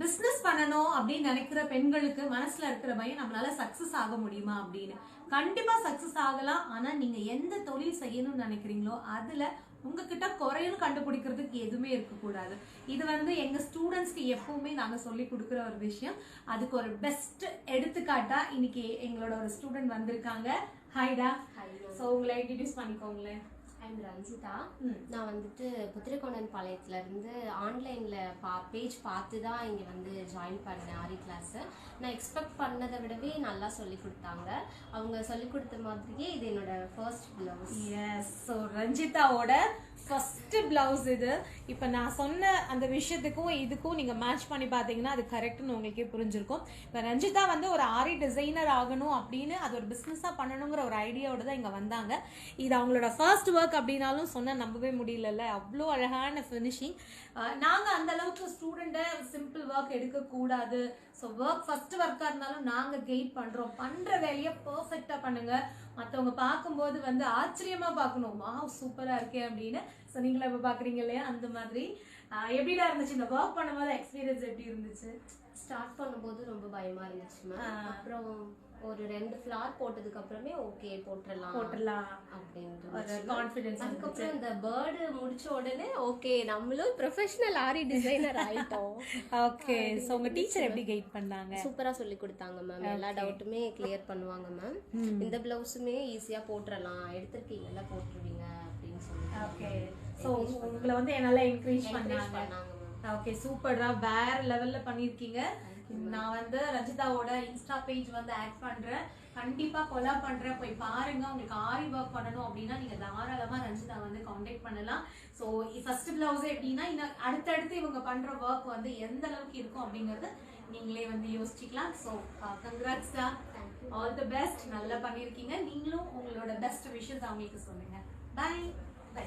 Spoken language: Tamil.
பிசினஸ் பண்ணணும் அப்படின்னு நினைக்கிற பெண்களுக்கு மனசுல இருக்கிற பயம் நம்மளால சக்சஸ் ஆக முடியுமா அப்படின்னு. கண்டிப்பா சக்சஸ் ஆகலாம். ஆனா நீங்க எந்த தொழில் செய்யணும்னு நினைக்கிறீங்களோ அதுல உங்ககிட்ட குறையும் கண்டுபிடிக்கிறதுக்கு எதுவுமே இருக்கக்கூடாது. இது எங்க ஸ்டூடெண்ட்ஸ்க்கு எப்பவுமே நாங்க சொல்லி கொடுக்குற ஒரு விஷயம். அதுக்கு ஒரு பெஸ்ட் எடுத்துக்காட்டா இன்னைக்கு எங்களோட ஒரு ஸ்டூடெண்ட் வந்திருக்காங்க. ஹாய்டா. ஸோ உங்களை இன்ட்ரடியூஸ் பண்ணிக்கோங்களேன். ஐம் ரஞ்சிதா. நான் புத்திரக்கோணன் பாளையத்துல இருந்து ஆன்லைன்ல பேஜ் பார்த்து தான் இங்க ஜாயின் பண்ணேன் ஆரி கிளாஸ். நான் எக்ஸ்பெக்ட் பண்ணதை விடவே நல்லா சொல்லி கொடுத்தாங்க. அவங்க சொல்லி கொடுத்த மாதிரியே இது என்னோட ஃபர்ஸ்ட் பிளவுஸ். எஸ், ஸோ ரஞ்சிதாவோட ஃபர்ஸ்ட் பிளவுஸ் இது. இப்போ நான் சொன்ன அந்த விஷயத்துக்கும் இதுக்கும் நீங்க மேட்ச் பண்ணி பார்த்தீங்கன்னா அது கரெக்ட்னு உங்களுக்கே புரிஞ்சிருக்கும். இப்போ ரஞ்சிதா ஒரு ஆரி டிசைனர் ஆகணும் அப்படின்னு அது ஒரு பிஸ்னஸாக பண்ணணுங்கிற ஒரு ஐடியாவோட தான் இங்கே வந்தாங்க. இது அவங்களோட ஃபர்ஸ்ட் ஒர்க் அப்படின்னாலும் சொன்னால் நம்பவே முடியல. அவ்வளோ அழகான ஃபினிஷிங். நாங்கள் அந்த அளவுக்கு ஸ்டூடெண்ட்டை சிம்பிள் ஒர்க் எடுக்கக்கூடாது. ஸோ ஒர்க் ஃபர்ஸ்ட் ஒர்க்காக இருந்தாலும் நாங்கள் கைட் பண்ணுறோம். பண்ணுற வேலையை பர்ஃபெக்டாக பண்ணுங்க. மற்றவங்க பார்க்கும்போது ஆச்சரியமா பார்க்கணும், வாவ் சூப்பராக இருக்கே அப்படின்னு. ஸோ நீங்களும் இப்போ பார்க்குறீங்க இல்லையா, அந்த மாதிரி எப்படிடா இருந்துச்சு இந்த ஒர்க் பண்ணும்போது? எக்ஸ்பீரியன்ஸ் எப்படி இருந்துச்சு? ஸ்டார்ட் பண்ணும்போது ரொம்ப பயமா இருந்துச்சு மேம். அப்புறம் ஒரு 2 ஃப்ளார் போட்டதுக்கு அப்புறமே ஓகே போட்டுடலாம் அப்படின்ற ஒரு கான்ஃபிடன்ஸ். அதுக்கப்புறம் இந்த பேர்டு முடிச்ச உடனே ஓகே நம்மளும் ப்ரொஃபஷனல் ஆரி டிசைனர் ஆயிட்டோம். ஓகே, ஸோ உங்க டீச்சர் எப்படி கைட் பண்ணாங்க? சூப்பரா சொல்லி கொடுத்தாங்க மேம். எல்லா டவுட்டுமே கிளியர் பண்ணுவாங்க மேம். இந்த பிளவுஸுமே ஈஸியா போட்டுறலாம், எடுத்திருக்கீங்கல்ல போட்டுருவீங்க அப்படின்னு சொல்லிட்டு. ஓகே, ஸோ உங்களை என்னால என்கரேஜ் பண்ணாங்க. ஓகே, சூப்பரா வேற லெவல்ல பண்ணிருக்கீங்க. நான் ரஞ்சிதாவோட இன்ஸ்டா பேஜ் ஆட் பண்றேன், கண்டிப்பா கொலா பண்றேன், போய் பாருங்க. உங்களுக்கு ஆரி ஒர்க் பண்ணணும் அப்படின்னா நீங்க தாராளமா ரஞ்சிதா காண்டாக்ட் பண்ணலாம். ஸோ ஃபர்ஸ்ட் பிளவுஸ் எப்படின்னா அடுத்தடுத்து இவங்க பண்ற ஒர்க் எந்த அளவுக்கு இருக்கும் அப்படிங்கறது நீங்களே யோசிச்சுக்கலாம். ஸோ கங்க்ராட்ஸ் டா, ஆல் தி பெஸ்ட். நல்லா பண்ணிருக்கீங்க. நீங்களும் உங்களோட பெஸ்ட் விஷஸ் அவங்களுக்கு சொல்லுங்க. Bye by.